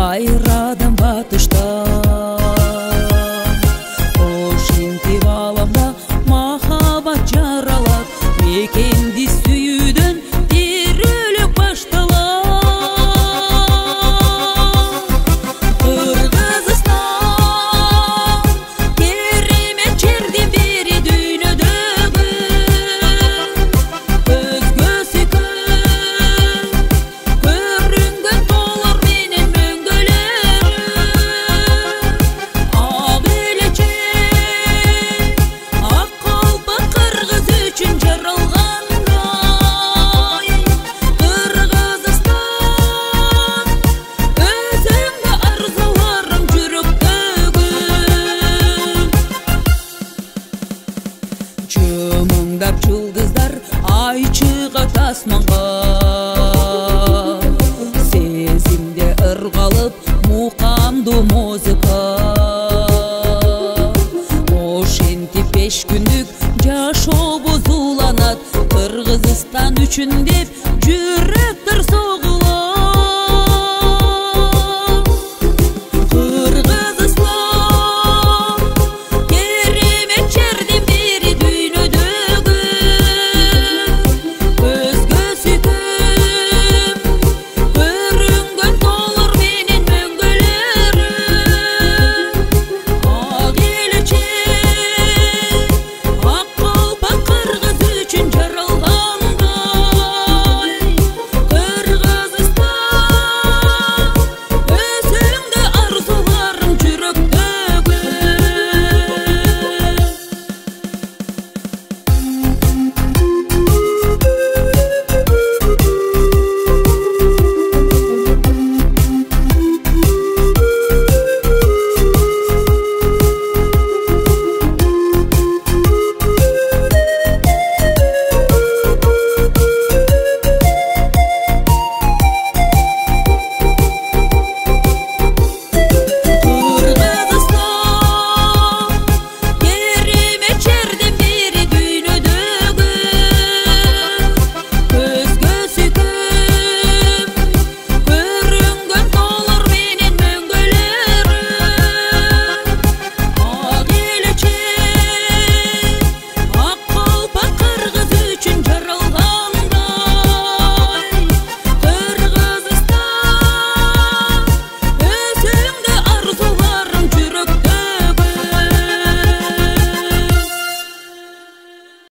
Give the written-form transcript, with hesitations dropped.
кайрадан батыштан. Ошентип аламда махаббат жаралат, мекенди сүйүүдөн тирүүлүк башталат. Кыргызстан керемет жердин бири дүйнөдөгү, өзгөсү көрүнгөн тоолор менен мөңгөлөрү. Ак элечек, ак калпак кыргыз үчүн жаралгандай. Кыргызстан, өзүңө арзуларым жүрөктөгү. Чымыңдап жылдыздар ай чыгат асманга, сезимде ыргалып мукамдуу музыка. Ошентип 5 күндүк жашообуз уланат, Кыргызстан үчүн деп